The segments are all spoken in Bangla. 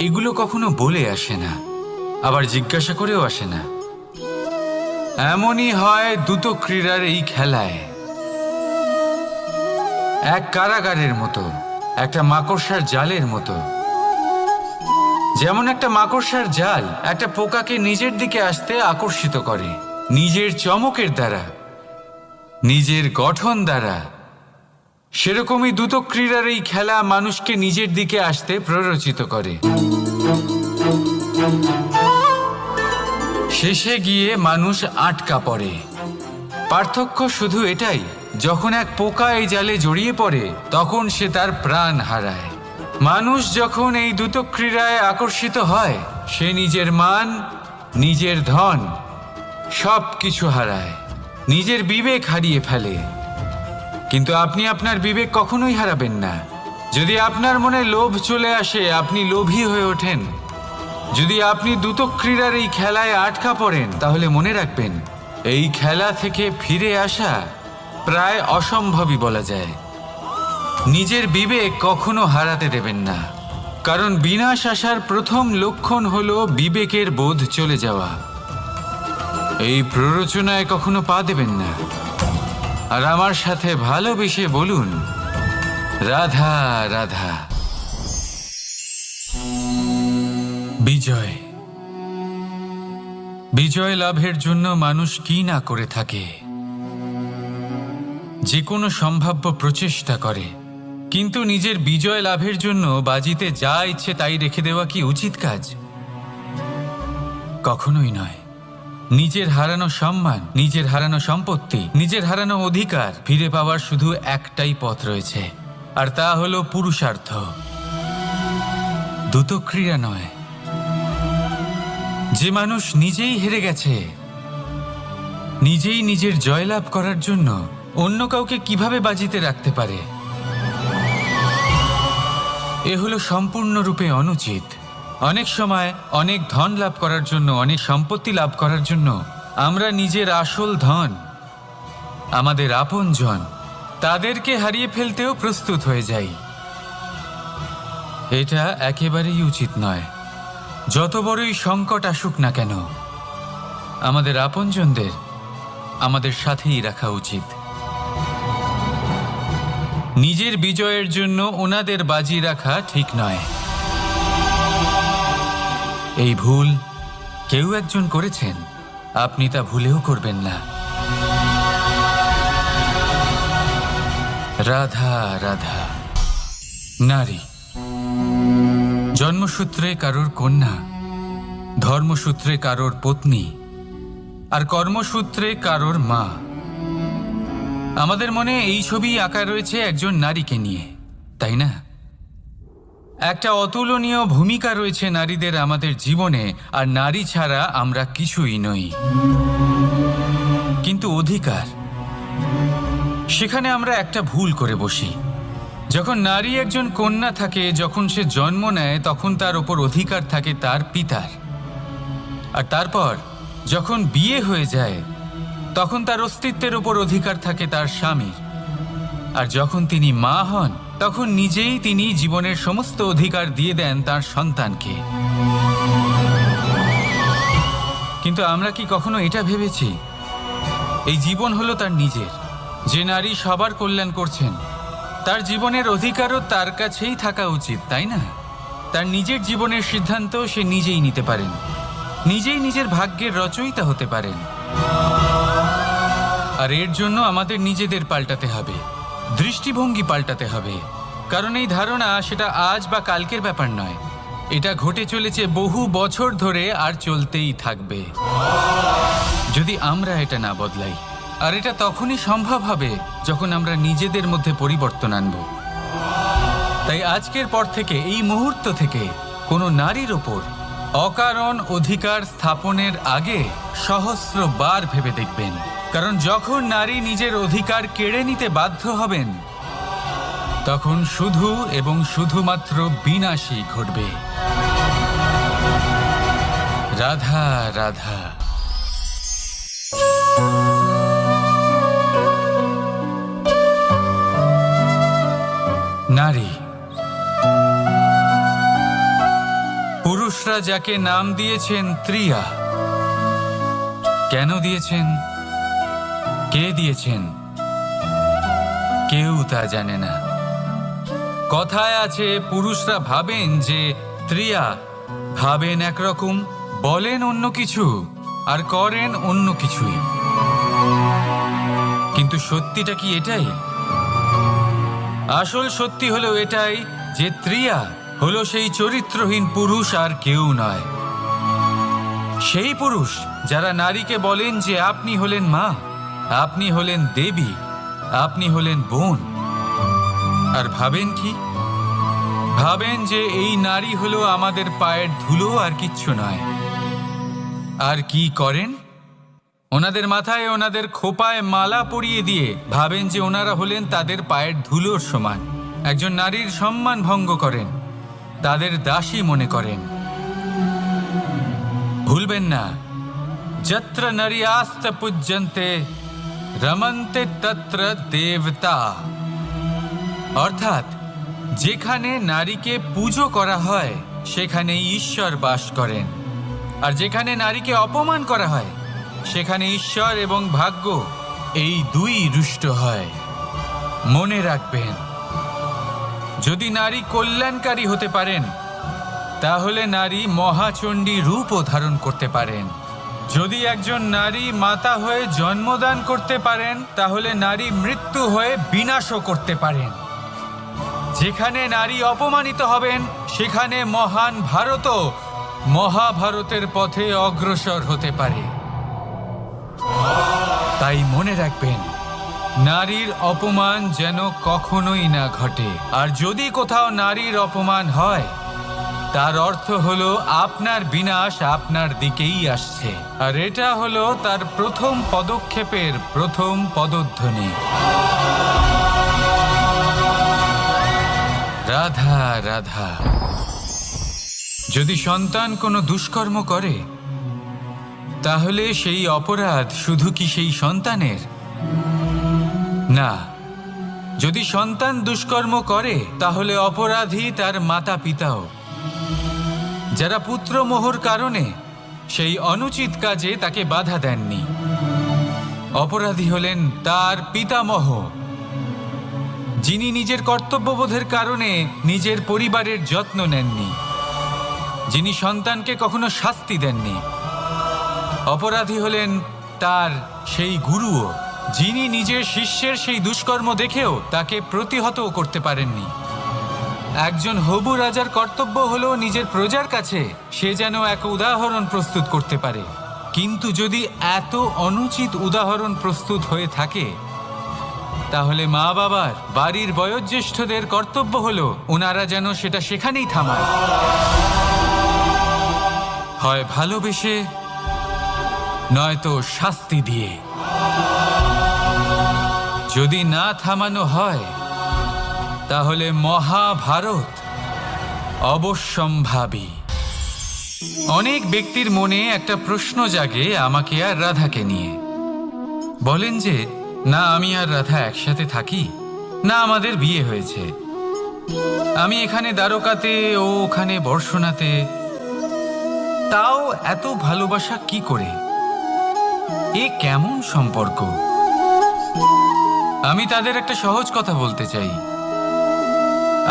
এগুলো কখনো বলে আসে না, আবার জিজ্ঞাসা করেও আসে না। এমনই হয় দ্রুত ক্রীড়ার এই খেলায়। এক কারাগারের মতো, একটা মাকড়সার জালের মতো। যেমন একটা মাকড়সার জাল একটা পোকাকে নিজের দিকে আসতে আকর্ষিত করে নিজের চমকের দ্বারা, নিজের গঠন দ্বারা, সেরকমই দ্রুত ক্রীড়ার এই খেলা মানুষকে নিজের দিকে আসতে প্ররোচিত করে। শেষে গিয়ে মানুষ আটকা পড়ে। পার্থক্য শুধু এটাই, যখন এক পোকা এই জালে জড়িয়ে পড়ে তখন সে তার প্রাণ হারায়। মানুষ যখন এই দ্রুত ক্রীড়ায় আকর্ষিত হয়, সে নিজের মান, নিজের ধন সব কিছু হারায়, নিজের বিবেক হারিয়ে ফেলে। কিন্তু আপনি আপনার বিবেক কখনোই হারাবেন না। যদি আপনার মনে লোভ চলে আসে, আপনি লোভী হয়ে ওঠেন। যদি আপনি দ্রুত ক্রীড়ার এই খেলায় আটকা পড়েন, তাহলে মনে রাখবেন এই খেলা থেকে ফিরে আসা প্রায় অসম্ভবই বলা যায়। নিজের বিবেক কখনো হারাতে দেবেন না, কারণ বিনাশ আসার প্রথম লক্ষণ হলো বিবেকের বোধ চলে যাওয়া। এই প্ররোচনায় কখনো পা দেবেন না। আর আমার সাথে ভালোবেসে বলুন, রাধা রাধা। বিজয়, বিজয় লাভের জন্য মানুষ কি না করে থাকে। যে কোনো সম্ভাব্য প্রচেষ্টা করে, কিন্তু নিজের বিজয় লাভের জন্য বাজিতে যা ইচ্ছে তাই রেখে দেওয়া কি উচিত কাজ? কখনোই নয়। নিজের হারানো সম্মান, নিজের হারানো সম্পত্তি, নিজের হারানো অধিকার ফিরে পাওয়ার শুধু একটাই পথ রয়েছে, আর তা হলো পুরুষার্থ, দ্রুত ক্রীড়া নয়। যে মানুষ নিজেই হেরে গেছে, নিজেই নিজের জয়লাভ করার জন্য অন্য কাউকে কিভাবে বাজিতে রাখতে পারে? এ হলো সম্পূর্ণরূপে অনুচিত। অনেক সময় অনেক ধন লাভ করার জন্য, অনেক সম্পত্তি লাভ করার জন্য আমরা নিজের আসল ধন, আমাদের আপনজন, তাদেরকে হারিয়ে ফেলতেও প্রস্তুত হয়ে যাই। এটা একেবারেই উচিত নয়। যত বড়ই সংকট আসুক না কেন, আমাদের আপনজনদের আমাদের সাথেই রাখা উচিত। নিজের বিজয়ের জন্য ওনাদের বাজি রাখা ঠিক নয়। এই ভুল কেউ একজন করেছেন, আপনি তা ভুলেও করবেন না। রাধা রাধা। নারী জন্মসূত্রে কারোর কন্যা, ধর্মসূত্রে কারোর পত্নী, আর কর্মসূত্রে কারোর মা। আমাদের মনে এই ছবি আঁকা রয়েছে একজন নারীকে নিয়ে, তাই না? একটা অতুলনীয় ভূমিকা রয়েছে নারীদের আমাদের জীবনে, আর নারী ছাড়া আমরা কিছুই নই। কিন্তু অধিকার, সেখানে আমরা একটা ভুল করে বসি। যখন নারী একজন কন্যা থাকে, যখন সে জন্ম নেয়, তখন তার ওপর অধিকার থাকে তার পিতার। আর তারপর যখন বিয়ে হয়ে যায়, তখন তার অস্তিত্বের ওপর অধিকার থাকে তার স্বামীর। আর যখন তিনি মা হন, তখন নিজেই তিনি জীবনের সমস্ত অধিকার দিয়ে দেন তার সন্তানকে। কিন্তু আমরা কি কখনো এটা ভেবেছি এই জীবন হলো তার নিজের? যে নারী সবার কল্যাণ করছেন, তার জীবনের অধিকারও তার কাছেই থাকা উচিত, তাই না? তার নিজের জীবনের সিদ্ধান্ত সে নিজেই নিতে পারেন, নিজেই নিজের ভাগ্যের রচয়িতা হতে পারেন। আর এর জন্য আমাদের নিজেদের পাল্টাতে হবে, দৃষ্টিভঙ্গি পাল্টাতে হবে। কারণ এই ধারণা সেটা আজ বা কালকের ব্যাপার নয়, এটা ঘটে চলেছে বহু বছর ধরে, আর চলতেই থাকবে যদি আমরা এটা না বদলাই। আর এটা তখনই সম্ভব হবে যখন আমরা নিজেদের মধ্যে পরিবর্তন আনব। তাই আজকের পর থেকে, এই মুহূর্ত থেকে, কোনো নারীর ওপর অকারণ অধিকার স্থাপনের আগে সহস্রবার ভেবে দেখবেন। কারণ যখন নারী নিজের অধিকার কেড়ে নিতে বাধ্য হবেন, তখন শুধু এবং শুধুমাত্র বিনাশই ঘটবে। রাধা রাধা। নারী পুরুষরা যাকে নাম দিয়েছেন ত্রিয়া। কেন দিয়েছেন, কে দিয়েছেন, কেউ তা জানে না। কথায় আছে, পুরুষরা ভাবেন যে ত্রিয়া, ভাবেন একরকম, বলেন অন্য কিছু, আর করেন অন্য কিছুই। কিন্তু সত্যিটা কি এটাই? আসল সত্যি হলো এটাই যে ত্রিয়া হলো সেই চরিত্রহীন পুরুষ, আর কেউ নয়। সেই পুরুষ যারা নারীকে বলেন যে আপনি হলেন মা, আপনি হলেন দেবী, আপনি হলেন বোন। আর ভাবেন কি? ভাবেন যে এই নারী হলো আমাদের পায়ের ধুলো, আর কিচ্ছু নয়। আর কি করেন? ওনাদের মাথায়, ওনাদের খোপায় মালা পরিয়ে দিয়ে ভাবেন যে ওনারা হলেন তাদের পায়ের ধুলোর সমান। একজন নারীর সম্মান ভঙ্গ করেন, তাদের দাসী মনে করেন। ভুলবেন না, যত্র নারী আস্ত পূজ্যন্তে রমন্তে তত্র দেবতা। অর্থাৎ যেখানে নারীকে পুজো করা হয় সেখানে ঈশ্বর বাস করেন, আর যেখানে নারীকে অপমান করা হয় সেখানে ঈশ্বর এবং ভাগ্য এই দুই রুষ্ট হয়। মনে রাখবেন, যদি নারী কল্যাণকারী হতে পারেন তাহলে নারী মহাচণ্ডী রূপও ধারণ করতে পারেন। যদি একজন নারী মাতা হয়ে জন্মদান করতে পারেন তাহলে নারী মৃত্যু হয়ে বিনাশও করতে পারেন। যেখানে নারী অপমানিত হবেন সেখানে মহান ভারতও মহাভারতের পথে অগ্রসর হতে পারে। তাই মনে রাখবেন, নারীর অপমান যেন কখনোই না ঘটে। আর যদি কোথাও নারীর অপমান হয় তার অর্থ হলো আপনার বিনাশ আপনার দিকেই আসছে, আর এটা হলো তার প্রথম পদক্ষেপের প্রথম পদধ্বনি। রাধা রাধা। যদি সন্তান কোনো দুষ্কর্ম করে তাহলে সেই অপরাধ শুধু কি সেই সন্তানের? না, যদি সন্তান দুষ্কর্ম করে তাহলে অপরাধী তার মাতা পিতাও, যারা পুত্রমোহর কারণে সেই অনুচিত কাজে তাকে বাধা দেননি। অপরাধী হলেন তার পিতামহ, যিনি নিজের কর্তব্যবোধের কারণে নিজের পরিবারের যত্ন নেননি, যিনি সন্তানকে কখনো শাস্তি দেননি। অপরাধী হলেন তার সেই গুরুও, যিনি নিজের শিষ্যের সেই দুষ্কর্ম দেখেও তাকে প্রতিহত করতে পারেননি। একজন হবু রাজার কর্তব্য হলো নিজের প্রজার কাছে সে যেন এক উদাহরণ প্রস্তুত করতে পারে। কিন্তু যদি এত অনুচিত উদাহরণ প্রস্তুত হয়ে থাকে তাহলে মা বাবার, বাড়ির বয়োজ্যেষ্ঠদের কর্তব্য হলো ওনারা যেন সেটা সেখানেই থামায়, হয় ভালোবেসে নয়তো শাস্তি দিয়ে। যদি না থামানো হয় তাহলে মহাভারত অবশ্যম্ভাবী। অনেক ব্যক্তির মনে একটা প্রশ্ন জাগে আমাকে আর রাধাকে নিয়ে। বলেন যে না আমি আর রাধা একসাথে থাকি, না আমাদের বিয়ে হয়েছে, আমি এখানে দ্বারকাতে ও ওখানে বর্ষণাতে, তাও এত ভালোবাসা কি করে? এ কেমন সম্পর্ক? আমি তাদের একটা সহজ কথা বলতে চাই।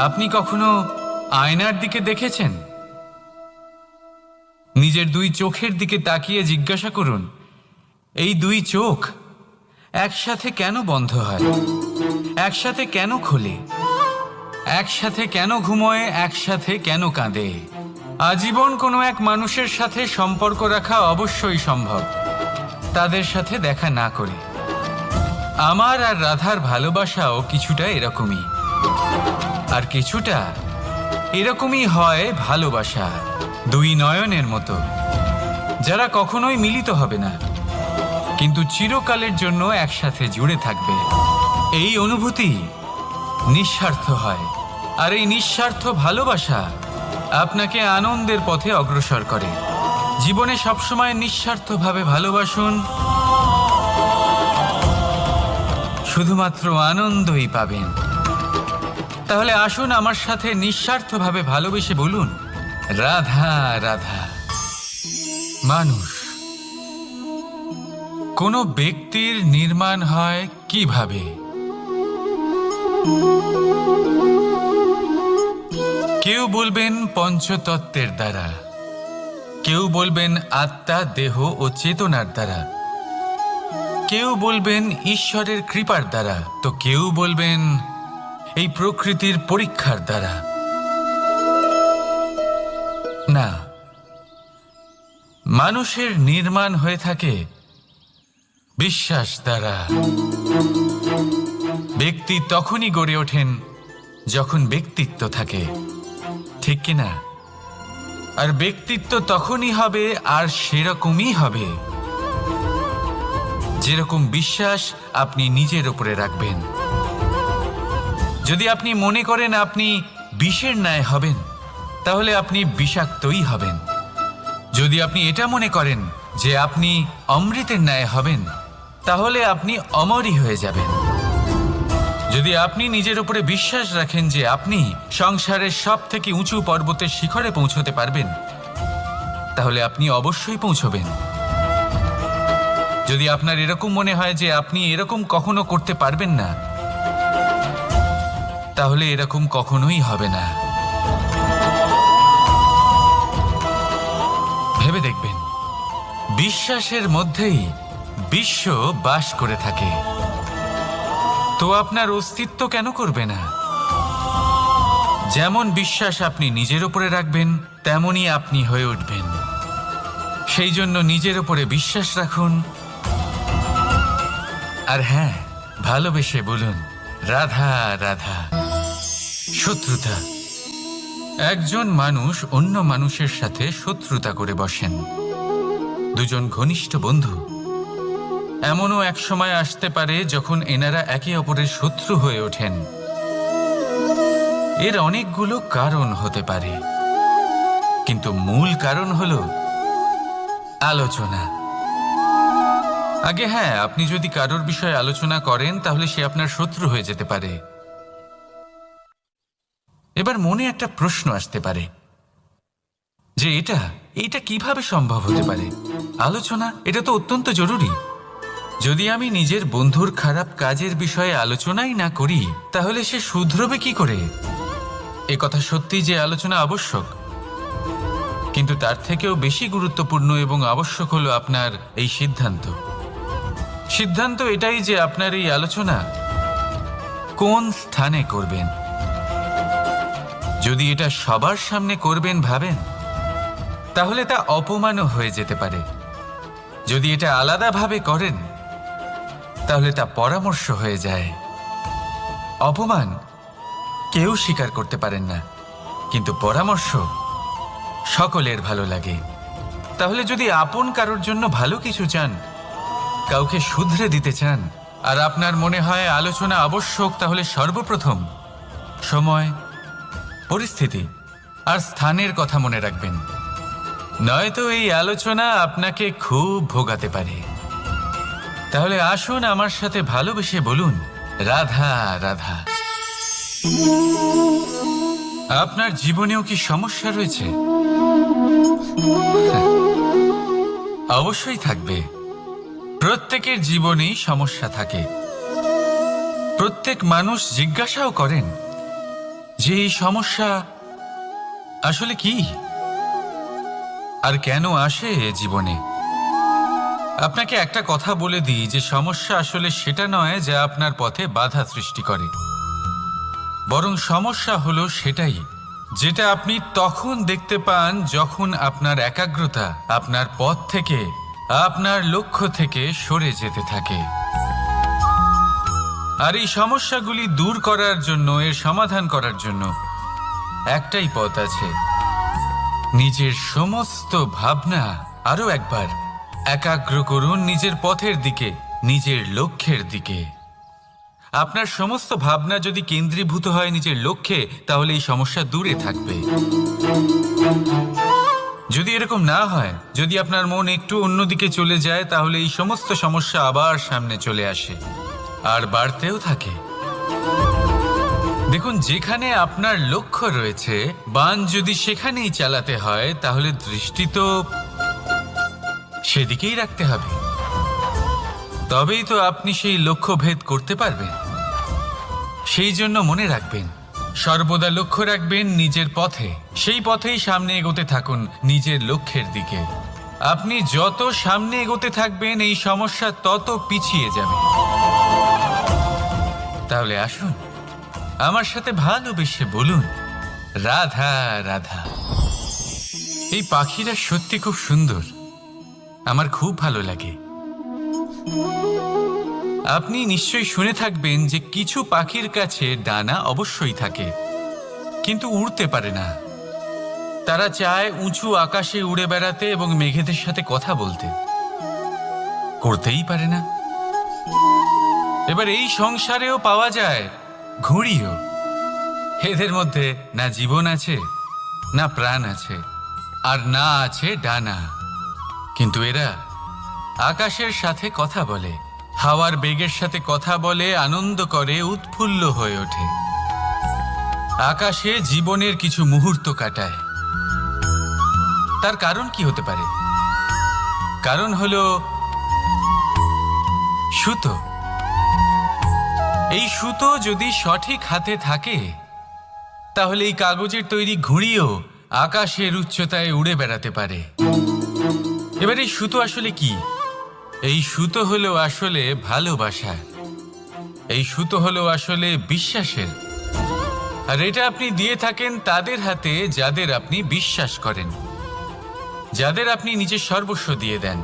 আপনি কখনো আয়নার দিকে দেখেছেন? নিজের দুই চোখের দিকে তাকিয়ে জিজ্ঞাসা করুন, এই দুই চোখ একসাথে কেন বন্ধ হয়, একসাথে কেন খোলে, একসাথে কেন ঘুমোয়, একসাথে কেন কাঁদে? আজীবন কোনো এক মানুষের সাথে সম্পর্ক রাখা অবশ্যই সম্ভব, তাদের সাথে দেখা না করে। আমার আর রাধার ভালোবাসাও কিছুটা এরকমই, আর কিছুটা এরকমই হয় ভালোবাসা দুই নয়নের মতো, যারা কখনোই মিলিত হবে না কিন্তু চিরকালের জন্য একসাথে জুড়ে থাকবে। এই অনুভূতি নিঃস্বার্থ হয়, আর এই নিঃস্বার্থ ভালোবাসা আপনাকে আনন্দের পথে অগ্রসর করে। জীবনে সবসময় নিঃস্বার্থভাবে ভালোবাসুন, শুধুমাত্র আনন্দই পাবেন। তাহলে আসুন আমার সাথে নিঃস্বার্থভাবে ভালোবেসে বলুন, রাধা রাধা। মানুষ, কোনো ব্যক্তির নির্মাণ হয় কিভাবে? কেউ বলবেন পঞ্চতত্ত্বের দ্বারা, কেউ বলবেন আত্মা, দেহ ও চেতনার দ্বারা, কেউ বলবেন ঈশ্বরের কৃপার দ্বারা, তো কেউ বলবেন এই প্রকৃতির পরীক্ষার দ্বারা। না, মানুষের নির্মাণ হয়ে থাকে বিশ্বাস দ্বারা। ব্যক্তি তখনই গড়ে ওঠেন যখন ব্যক্তিত্ব থাকে, ঠিক কিনা? আর ব্যক্তিত্ব তখনই হবে আর সেরকমই হবে যেরকম বিশ্বাস আপনি নিজের উপরে রাখবেন। যদি আপনি মনে করেন আপনি বিষের ন্যায় হবেন, তাহলে আপনি বিষাক্তই হবেন। যদি আপনি এটা মনে করেন যে আপনি অমৃতের ন্যায় হবেন, তাহলে আপনি অমরই হয়ে যাবেন। যদি আপনি নিজের উপরে বিশ্বাস রাখেন যে আপনি সংসারের সব থেকে উঁচু পর্বতের শিখরে পৌঁছতে পারবেন, তাহলে আপনি অবশ্যই পৌঁছবেন। যদি আপনার এরকম মনে হয় যে আপনি এরকম কখনো করতে পারবেন না, তাহলে এরকম কখনোই হবে না। ভেবে দেখবেন, বিশ্বাসের মধ্যেই বিশ্ব বাস করে থাকে, তো আপনার অস্তিত্ব কেন করবে না? যেমন বিশ্বাস আপনি নিজের উপরে রাখবেন, তেমনই আপনি হয়ে উঠবেন। সেই জন্য নিজের উপরে বিশ্বাস রাখুন, আর হ্যাঁ, ভালোবেসে বলুন রাধা রাধা। শত্রুতা, একজন মানুষ অন্য মানুষের সাথে শত্রুতা করে বসেন, দুজন ঘনিষ্ঠ বন্ধু। এমনও এক সময় আসতে পারে যখন এনারা একে অপরের শত্রু হয়ে ওঠেন। এর অনেকগুলো কারণ হতে পারে, কিন্তু মূল কারণ হল আলোচনা। আগে হ্যাঁ, আপনি যদি কারোর বিষয়ে আলোচনা করেন তাহলে সে আপনার শত্রু হয়ে যেতে পারে। এবার মনে একটা প্রশ্ন আসতে পারে যে এটা কিভাবে সম্ভব হতে পারে? আলোচনা, এটা তো অত্যন্ত জরুরি। যদি আমি নিজের বন্ধুর খারাপ কাজের বিষয়ে আলোচনাই না করি, তাহলে সে শুধরবে কি করে? এ কথা সত্যি যে আলোচনা আবশ্যক, কিন্তু তার থেকেও বেশি গুরুত্বপূর্ণ এবং আবশ্যক হলো আপনার এই সিদ্ধান্ত। সিদ্ধান্ত এটাই যে আপনার এই আলোচনা কোন স্থানে করবেন। যদি এটা সবার সামনে করবেন ভাবেন, তাহলে তা অপমানও হয়ে যেতে পারে। যদি এটা আলাদাভাবে করেন, তাহলে তা পরামর্শ হয়ে যায়। অপমান কেউ স্বীকার করতে পারেন না, কিন্তু পরামর্শ সকলের ভালো লাগে। তাহলে যদি আপন কারোর জন্য ভালো কিছু চান, কাউকে শুধরে দিতে চান, আর আপনার মনে হয় আলোচনা আবশ্যক, তাহলে সর্বপ্রথম সময়, পরিস্থিতি আর স্থানের কথা মনে রাখবেন, নয়তো এই আলোচনা আপনাকে খুব ভোগাতে পারে। তাহলে আসুন আমার সাথে ভালোবেসে বলুন রাধা রাধা। আপনার জীবনেও কি সমস্যা রয়েছে? অবশ্যই থাকবে। প্রত্যেকের জীবনেই সমস্যা থাকে। প্রত্যেক মানুষ জিজ্ঞাসাও করেন যে এই সমস্যা আসলে কি আর কেন আসে জীবনে। আপনাকে একটা কথা বলে দিই যে সমস্যা আসলে সেটা নয় যা আপনার পথে বাধা সৃষ্টি করে, বরং সমস্যা হলো সেটাই যেটা আপনি তখন দেখতে পান যখন আপনার একাগ্রতা আপনার পথ থেকে, আপনার লক্ষ্য থেকে সরে যেতে থাকে। আর এই সমস্যাগুলি দূর করার জন্য, এর সমাধান করার জন্য একটাই পথ আছে। নিজের সমস্ত ভাবনা আরো একবার একাগ্র করুন নিজের পথের দিকে, নিজের লক্ষ্যের দিকে। আপনার সমস্ত ভাবনা যদি কেন্দ্রীভূত হয় নিজের লক্ষ্যে, তাহলে এই সমস্যা দূরে থাকবে। যদি এরকম না হয়, যদি আপনার মন একটু অন্যদিকে চলে যায়, তাহলে এই সমস্ত সমস্যা আবার সামনে চলে আসে আর বাড়তেও থাকে। দেখুন, যেখানে আপনার লক্ষ্য রয়েছে, বান যদি সেখানেই চালাতে হয়, তাহলে দৃষ্টি তো সেদিকেই রাখতে হবে। তবেই তো আপনি সেই লক্ষ্য ভেদ করতে পারবেন। সেই জন্য মনে রাখবেন, সর্বদা লক্ষ্য রাখবেন নিজের পথে, সেই পথেই সামনে এগোতে থাকুন নিজের লক্ষ্যের দিকে। আপনি যত সামনে এগোতে থাকবেন, এই সমস্যা তত পিছিয়ে যাবে। তাহলে আসুন, আমার সাথে ভালোবেসে বলুন, রাধা রাধা। এই পাখিরা সত্যি খুব সুন্দর, আমার খুব ভালো লাগে। আপনি নিশ্চয়ই শুনে থাকবেন যে কিছু পাখির কাছে ডানা অবশ্যই থাকে, কিন্তু উড়তে পারে না। তারা চায় উঁচু আকাশে উড়ে বেড়াতে এবং মেঘেদের সাথে কথা বলতে, করতেই পারে না। এবার এই সংসারেও পাওয়া যায় ঘুড়িও। এদের মধ্যে না জীবন আছে, না প্রাণ আছে, আর না আছে ডানা, কিন্তু এরা আকাশের সাথে কথা বলে, হাওয়ার বেগের সাথে কথা বলে, আনন্দ করে, উৎফুল্ল হয়ে ওঠে। আকাশে জীবনের কিছু মুহূর্ত কাটায়। তার কারণ কি হতে পারে? কারণ হলো সুতো। এই সুতো যদি সঠিক হাতে থাকে, তাহলে এই কাগজের তৈরি ঘুড়িও আকাশের উচ্চতায় উড়ে বেড়াতে পারে। এবার এই সুতো আসলে কি? এই সুতো হলো আসলে ভালোবাসা। এই সুতো হলো আসলে বিশ্বাসের। আর এটা আপনি দিয়ে থাকেন তাদের হাতে যাদের আপনি বিশ্বাস করেন, যাদের আপনি নিজের সর্বস্ব দিয়ে দেন।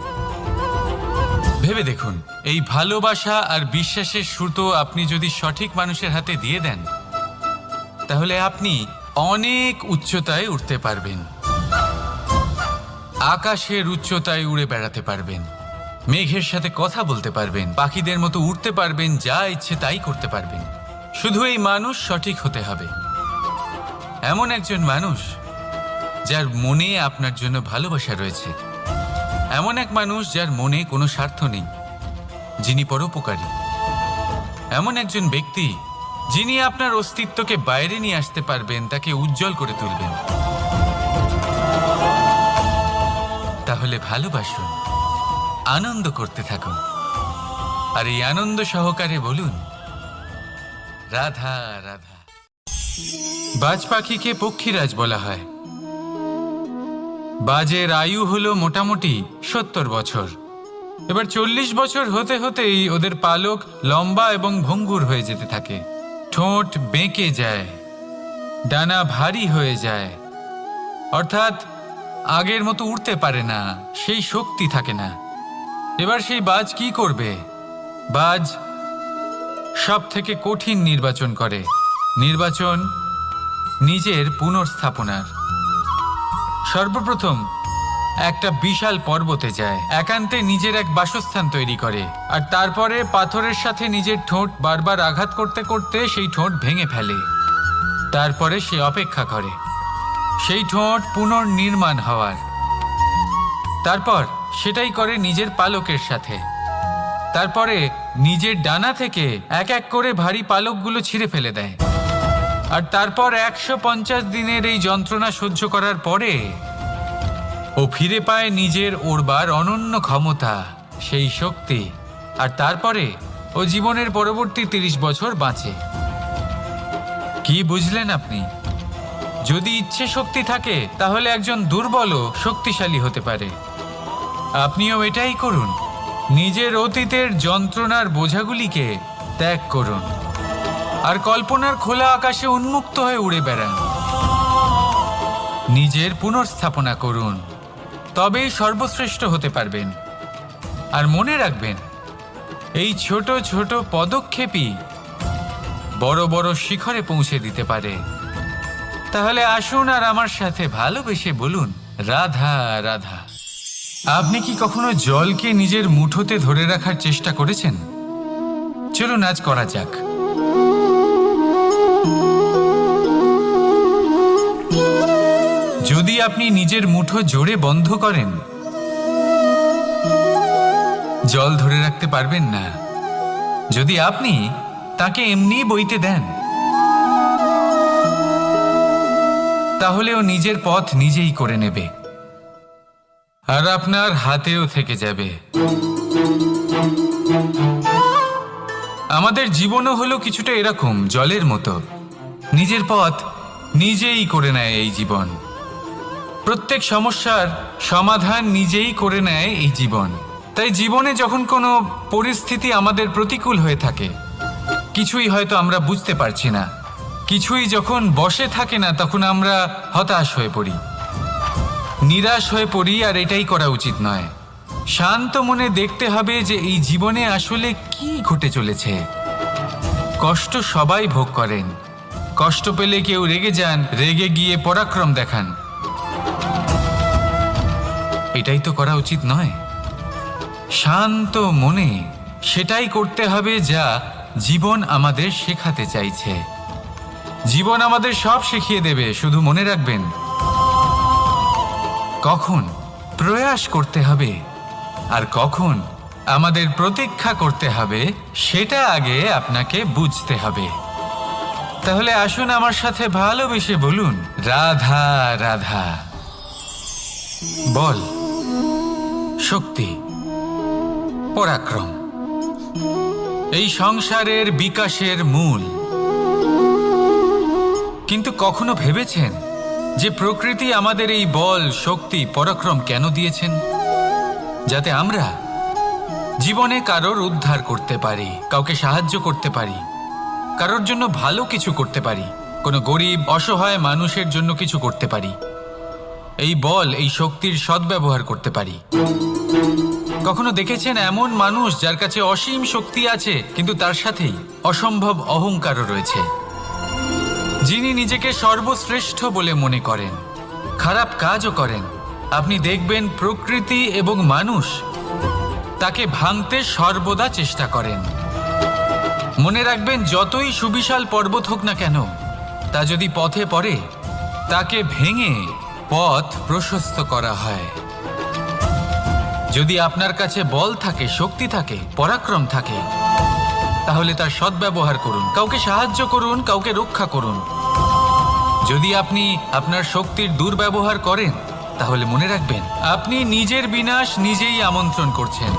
ভেবে দেখুন, এই ভালোবাসা আর বিশ্বাসের সুতো আপনি যদি সঠিক মানুষের হাতে দিয়ে দেন, তাহলে আপনি অনেক উচ্চতায় উঠতে পারবেন, আকাশের উচ্চতায় উড়ে বেড়াতে পারবেন, মেঘের সাথে কথা বলতে পারবেন, পাখিদের মতো উড়তে পারবেন, যা ইচ্ছে তাই করতে পারবেন। শুধু এই মানুষ সঠিক হতে হবে, এমন একজন মানুষ যার মনে আপনার জন্য ভালোবাসা রয়েছে, এমন এক মানুষ যার মনে কোনো স্বার্থ নেই, যিনি পরোপকারী, এমন একজন ব্যক্তি যিনি আপনার অস্তিত্বকে বাইরে নিয়ে আসতে পারবেন, তাকে উজ্জ্বল করে তুলবেন। তাহলে ভালোবাসুন, আনন্দ করতে থাকুন, আর এই আনন্দ সহকারে বলুন, রাধা রাধা। বাজ পাখিকে পক্ষীরাজ বলা হয়। বাজের আয়ু হলো মোটামুটি 70 বছর। এবার 40 বছর হতে হতেই ওদের পালক লম্বা এবং ভঙ্গুর হয়ে যেতে থাকে, ঠোঁট বেঁকে যায়, ডানা ভারী হয়ে যায়, অর্থাৎ আগের মতো উড়তে পারে না, সেই শক্তি থাকে না। এবার সেই বাজ কি করবে? বাজ সব থেকে কঠিন নির্বাচন করে, নির্বাচন নিজের পুনর্স্থাপনার। সর্বপ্রথম একটা বিশাল পর্বতে যায়, একান্তে নিজের এক বাসস্থান তৈরি করে, আর তারপরে পাথরের সাথে নিজের ঠোঁট বারবার আঘাত করতে করতে সেই ঠোঁট ভেঙে ফেলে। তারপরে সে অপেক্ষা করে সেই ঠোঁট পুনর্নির্মাণ হওয়ার। তারপর সেটাই করে নিজের পালকের সাথে। তারপরে নিজের ডানা থেকে এক এক করে ভারী পালকগুলো ছিঁড়ে ফেলে দেয়। আর তারপর 150 দিনের এই যন্ত্রণা সহ্য করার পরে ও ফিরে পায় নিজের ওড়বার অনন্য ক্ষমতা, সেই শক্তি। আর তারপরে ও জীবনের পরবর্তী 30 বছর বাঁচে। কি বুঝলেন আপনি? যদি ইচ্ছে শক্তি থাকে, তাহলে একজন দুর্বলও শক্তিশালী হতে পারে। আপনিও এটাই করুন, নিজের অতীতের যন্ত্রণার বোঝাগুলিকে ত্যাগ করুন, আর কল্পনার খোলা আকাশে উন্মুক্ত হয়ে উড়ে বেড়ান। নিজের পুনর্স্থাপনা করুন, তবেই সর্বশ্রেষ্ঠ হতে পারবেন। আর মনে রাখবেন, এই ছোট ছোট পদক্ষেপই বড় বড় শিখরে পৌঁছে দিতে পারে। তাহলে আসুন আর আমার সাথে ভালোবেসে বলুন, রাধা রাধা। আপনি কি কখনো জলকে নিজের মুঠোতে ধরে রাখার চেষ্টা করেছেন? চলুন আজ করা যাক। যদি আপনি নিজের মুঠো জোরে বন্ধ করেন, জল ধরে রাখতে পারবেন না। যদি আপনি তাকে এমনি বইতে দেন, তাহলে ও নিজের পথ নিজেই করে নেবে আর আপনার হাতেও থেকে যাবে। আমাদের জীবনও হলো কিছুটা এরকম, জলের মতো। নিজের পথ নিজেই করে নেয় এই জীবন। প্রত্যেক সমস্যার সমাধান নিজেই করে নেয় এই জীবন। তাই জীবনে যখন কোনো পরিস্থিতি আমাদের প্রতিকূল হয়ে থাকে, কিছুই হয়তো আমরা বুঝতে পারছি না, কিছুই যখন বসে থাকে না, তখন আমরা হতাশ হয়ে পড়ি, নিরাশ হয়ে পড়ি। আর এটাই করা উচিত নয়। শান্ত মনে দেখতে হবে যে এই জীবনে আসলে কি ঘটে চলেছে। কষ্ট সবাই ভোগ করেন। কষ্ট পেলে কেউ রেগে যান, রেগে গিয়ে পরাক্রম দেখান। এটাই তো করা উচিত নয়। শান্ত মনে সেটাই করতে হবে যা জীবন আমাদের শেখাতে চাইছে। জীবন আমাদের সব শিখিয়ে দেবে, শুধু মনে রাখবেন কখন প্রয়াস করতে হবে আর কখন আমাদের প্রতীক্ষা করতে হবে, সেটা আগে আপনাকে বুঝতে হবে। তাহলে আসুন আমার সাথে ভালোবেসে বলুন, রাধা রাধা। বল, শক্তি, পরাক্রম এই সংসারের বিকাশের মূল। কিন্তু কখনো ভেবেছেন যে প্রকৃতি আমাদের এই বল, শক্তি, পরাক্রম কেন দিয়েছেন? যাতে আমরা জীবনে কারোর উদ্ধার করতে পারি, কাউকে সাহায্য করতে পারি, কারোর জন্য ভালো কিছু করতে পারি, কোনো গরিব অসহায় মানুষের জন্য কিছু করতে পারি। এই বল, এই শক্তির সদ্ব্যবহার করতে পারি। কখনো দেখেছেন এমন মানুষ যার কাছে অসীম শক্তি আছে, কিন্তু তার সাথেই অসম্ভব অহংকারও রয়েছে, যিনি নিজেকে সর্বশ্রেষ্ঠ বলে মনে করেন, খারাপ কাজও করেন। আপনি দেখবেন প্রকৃতি এবং মানুষ তাকে ভাঙতে সর্বদা চেষ্টা করেন। মনে রাখবেন, যতই সুবিশাল পর্বত হোক না কেন, তা যদি পথে পড়ে, তাকে ভেঙে পথ প্রশস্ত করা হয়। যদি আপনার কাছে বল থাকে, শক্তি থাকে, পরাক্রম থাকে, তাহলে তার সদ্ব্যবহার করুন, কাউকে সাহায্য করুন, কাউকে রক্ষা করুন। যদি আপনি আপনার শক্তির দুর্ব্যবহার করেন, তাহলে মনে রাখবেন আপনি নিজের বিনাশ নিজেই আমন্ত্রণ করছেন।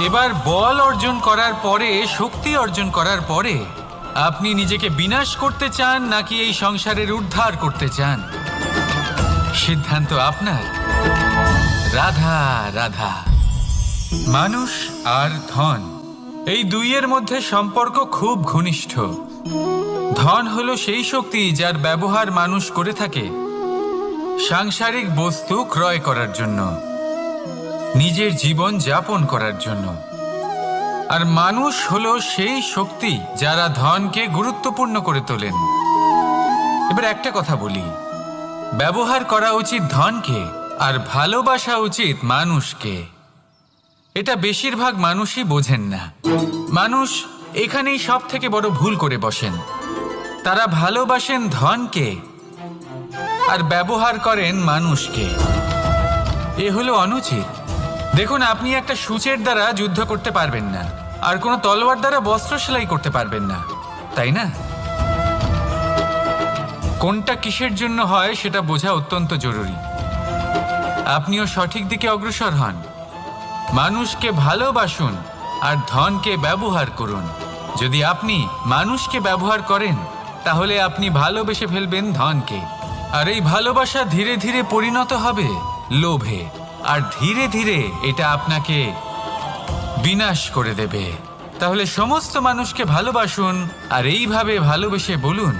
এবার বল অর্জন করার পরে, শক্তি অর্জন করার পরে আপনি নিজেকে বিনাশ করতে চান নাকি এই সংসারের উদ্ধার করতে চান, সিদ্ধান্ত আপনার। রাধা রাধা। মানুষ আর ধন, এই দুইয়ের মধ্যে সম্পর্ক খুব ঘনিষ্ঠ। ধন হলো সেই শক্তি যার ব্যবহার মানুষ করে থাকে সাংসারিক বস্তু ক্রয় করার জন্য, নিজের জীবন যাপন করার জন্য। আর মানুষ হলো সেই শক্তি যারা ধনকে গুরুত্বপূর্ণ করে তোলেন। এবার একটা কথা বলি, ব্যবহার করা উচিত ধনকে আর ভালোবাসা উচিত মানুষকে। এটা বেশিরভাগ মানুষই বোঝেন না। মানুষ এখানেই সব থেকে বড় ভুল করে বসেন। তারা ভালোবাসেন ধনকে আর ব্যবহার করেন মানুষকে। এ হলো অনুচিত। দেখুন, আপনি একটা সূচের দ্বারা যুদ্ধ করতে পারবেন না, আর কোনো তলোয়ার দ্বারা বস্ত্র সেলাই করতে পারবেন না, তাই না? কোনটা কিসের জন্য হয় সেটা বোঝা অত্যন্ত জরুরি। আপনিও সঠিক দিকে অগ্রসর হন। মানুষকে ভালোবাসুন আর ধনকে ব্যবহার করুন। যদি আপনি মানুষকে ব্যবহার করেন, তাহলে আপনি ভালোবেসে ফেলবেন ধনকে। আর এই ভালোবাসা ধীরে ধীরে পরিণত হবে লোভে, আর ধীরে ধীরে এটা আপনাকে বিনাশ করে দেবে। তাহলে সমস্ত মানুষকে ভালোবাসুন আর এইভাবে ভালোবেসে বলুন,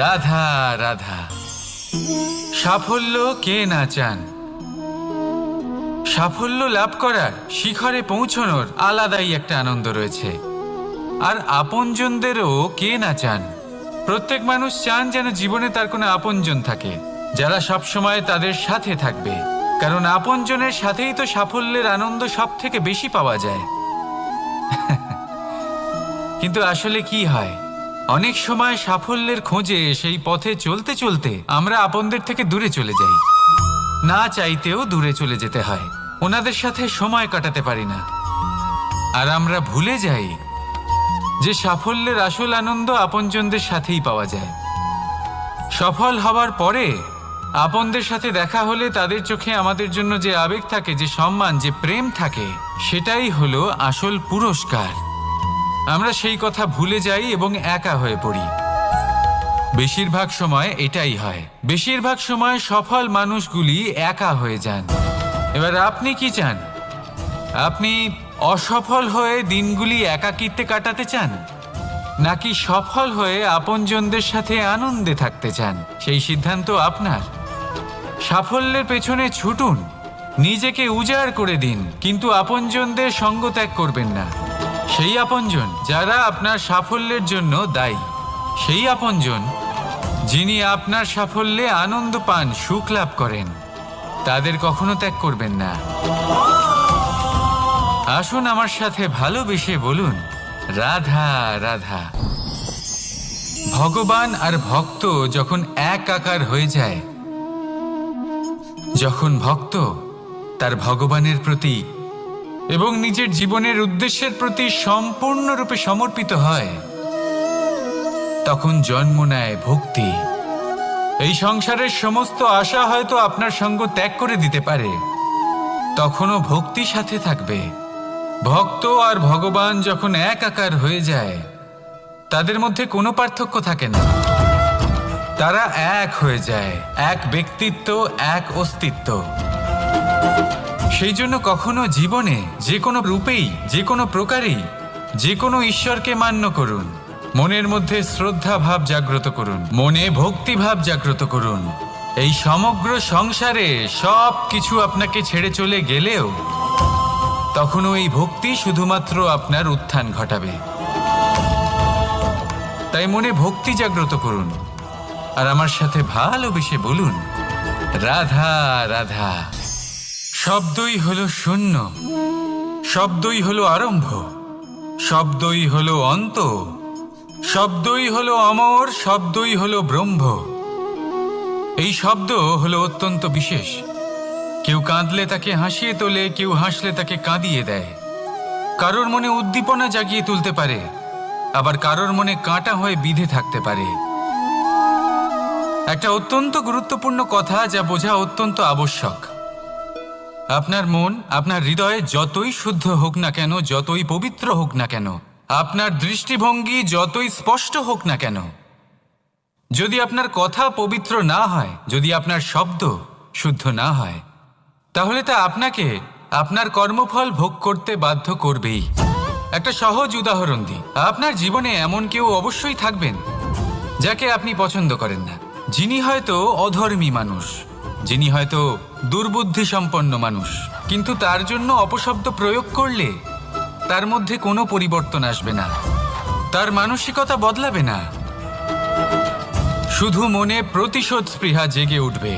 রাধা রাধা। সাফল্য কে না চান? সাফল্য লাভ করার, শিখরে পৌঁছানোর আলাদাই একটা আনন্দ রয়েছে। আর আপনজনদেরও কে না চান? প্রত্যেক মানুষ চান যেন জীবনে তার কোনো আপনজন থাকে, যারা সবসময় তাদের সাথে থাকবে। কারণ আপনজনের সাথেই তো সাফল্যের আনন্দ সব থেকে বেশি পাওয়া যায়। কিন্তু আসলে কি হয়, অনেক সময় সাফল্যের খোঁজে সেই পথে চলতে চলতে আমরা আপনদের থেকে দূরে চলে যাই। না চাইতেও দূরে চলে যেতে হয়, ওনাদের সাথে সময় কাটাতে পারি না। আর আমরা ভুলে যাই যে সাফল্যের আসল আনন্দ আপনজনদের সাথেই পাওয়া যায়। সফল হবার পরে আপনদের সাথে দেখা হলে তাদের চোখে আমাদের জন্য যে আবেগ থাকে, যে সম্মান, যে প্রেম থাকে, সেটাই হলো আসল পুরস্কার। আমরা সেই কথা ভুলে যাই এবং একা হয়ে পড়ি। বেশিরভাগ সময় এটাই হয়। বেশিরভাগ সময় সফল মানুষগুলি একা হয়ে যান। এবার আপনি কি চান? আপনি অসফল হয়ে দিনগুলি একাকিত্বে কাটাতে চান, নাকি সফল হয়ে আপনজনদের সাথে আনন্দে থাকতে চান? সেই সিদ্ধান্ত আপনার। সাফল্যের পেছনে ছুটুন, নিজেকে উজাড় করে দিন, কিন্তু আপনজনদের সঙ্গ ত্যাগ করবেন না। সেই আপনজন যারা আপনার সাফল্যের জন্য দায়ী, সেই আপনজন যিনি আপনার সাফল্যে আনন্দ পান, সুখ লাভ করেন, তাদের কখনো ত্যাগ করবেন না। আসুন আমার সাথে ভালোবেসে বলুন, রাধা রাধা। ভগবান আর ভক্ত যখন একাকার হয়ে যায়, যখন ভক্ত তার ভগবানের প্রতি এবং নিজের জীবনের উদ্দেশ্যের প্রতি সম্পূর্ণরূপে সমর্পিত হয়, তখন জন্ম নেয় ভক্তি। এই সংসারের সমস্ত আশা হয়তো আপনার সঙ্গ ত্যাগ করে দিতে পারে, তখনও ভক্তি সাথে থাকবে। ভক্ত আর ভগবান যখন একাকার হয়ে যায়, তাদের মধ্যে কোনো পার্থক্য থাকে না। তারা এক হয়ে যায়, এক ব্যক্তিত্ব, এক অস্তিত্ব। সেই জন্য কখনো জীবনে যে কোনো রূপেই, যে কোনো প্রকারেই, যে কোনো ঈশ্বরকে মান্য করুন। মনের মধ্যে শ্রদ্ধা ভাব জাগ্রত করুন, মনে ভক্তি ভাব জাগ্রত করুন। এই সমগ্র সংসারে সব কিছু আপনাকে ছেড়ে চলে গেলেও তখনও এই ভক্তি শুধুমাত্র আপনার উত্থান ঘটাবে। তাই মনে ভক্তি জাগ্রত করুন আর আমার সাথে ভালোবেসে বলুন, রাধা রাধা। শব্দই হলো শূন্য, শব্দই হলো আরম্ভ, শব্দই হলো অন্ত, শব্দই হলো অমর, শব্দই হলো ব্রহ্ম। এই শব্দ হলো অত্যন্ত বিশেষ। কেউ কাঁদলে তাকে হাসিয়ে তোলে, কেউ হাসলে তাকে কাঁদিয়ে দেয়। কারোর মনে উদ্দীপনা জাগিয়ে তুলতে পারে, আবার কারোর মনে কাঁটা হয়ে বিঁধে থাকতে পারে। একটা অত্যন্ত গুরুত্বপূর্ণ কথা, যা বোঝা অত্যন্ত আবশ্যক। আপনার মন, আপনার হৃদয়ে যতই শুদ্ধ হোক না কেন, যতই পবিত্র হোক না কেন, আপনার দৃষ্টিভঙ্গি যতই স্পষ্ট হোক না কেন, যদি আপনার কথা পবিত্র না হয়, যদি আপনার শব্দ শুদ্ধ না হয়, তাহলে তা আপনাকে আপনার কর্মফল ভোগ করতে বাধ্য করবেই। একটা সহজ উদাহরণ দিই। আপনার জীবনে এমন কেউ অবশ্যই থাকবেন যাকে আপনি পছন্দ করেন না, যিনি হয়তো অধর্মী মানুষ, যিনি হয়তো দুর্বুদ্ধি সম্পন্ন মানুষ, কিন্তু তার জন্য অপশব্দ প্রয়োগ করলে তার মধ্যে কোনো পরিবর্তন আসবে না, তার মানসিকতা বদলাবে না, শুধু মনে প্রতিশোধ স্পৃহা জেগে উঠবে,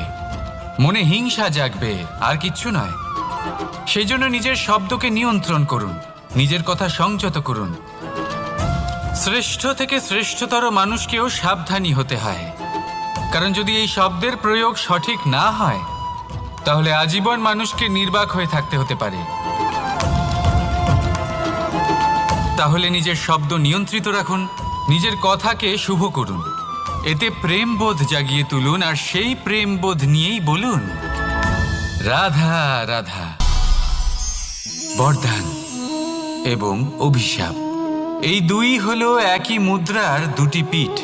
মনে হিংসা জাগবে, আর কিচ্ছু নয়। সেই জন্য নিজের শব্দকে নিয়ন্ত্রণ করুন, নিজের কথা সংযত করুন। শ্রেষ্ঠ থেকে শ্রেষ্ঠতর মানুষকেও সাবধানী হতে হয়, কারণ যদি এই শব্দের প্রয়োগ সঠিক না হয়, তাহলে আজীবন মানুষকে নির্বাক হয়ে থাকতে হতে পারে। তাহলে নিজের শব্দ নিয়ন্ত্রিত রাখুন, নিজের কথাকে শুভ করুন, এতে প্রেমবোধ জাগিয়ে তুলুন, আর সেই প্রেমবোধ নিয়েই বলুন, রাধা রাধা। বরদান এবং অভিশাপ, এই দুই হলো একই মুদ্রার দুটি পিঠ।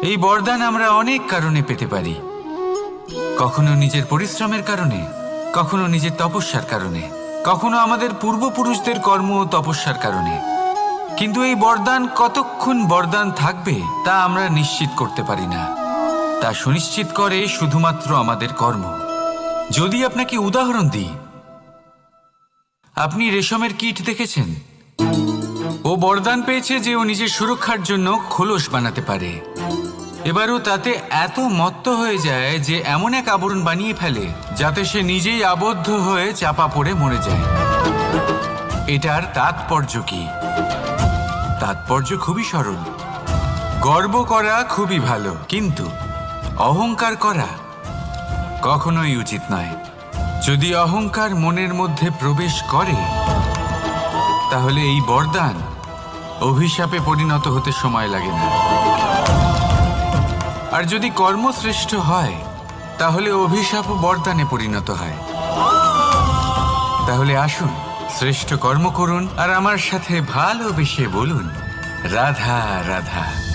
এই বরদান আমরা অনেক কারণে পেতে পারি, কখনো নিজের পরিশ্রমের কারণে, কখনো নিজের তপস্যার কারণে, কখনো আমাদের পূর্বপুরুষদের কর্ম ও তপস্যার কারণে। কিন্তু এই বরদান কতক্ষণ বরদান থাকবে তা আমরা নিশ্চিত করতে পারি না। তা সুনিশ্চিত করে শুধুমাত্র আমাদের কর্ম। যদি আপনাকে উদাহরণ দিই, আপনি রেশমের কীট দেখেছেন? ও বরদান পেয়েছে যে ও নিজের সুরক্ষার জন্য খোলস বানাতে পারে। এবারও তাতে এত মত্ত হয়ে যায় যে এমন এক আবরণ বানিয়ে ফেলে যাতে সে নিজেই আবদ্ধ হয়ে চাপা পড়ে মরে যায়। এটার তাৎপর্য কি? তাৎপর্য খুবই সরল। গর্ব করা খুবই ভালো, কিন্তু অহংকার করা কখনোই উচিত নয়। যদি অহংকার মনের মধ্যে প্রবেশ করে, তাহলে এই বরদান অভিশাপে পরিণত হতে সময় লাগে না। আর যদি কর্ম শ্রেষ্ঠ হয় তাহলে অভিশাপও বরদানে পরিণত হয়। তাহলে আসুন শ্রেষ্ঠ কর্ম করুন আর আমার সাথে ভালোবেসে বলুন রাধা রাধা।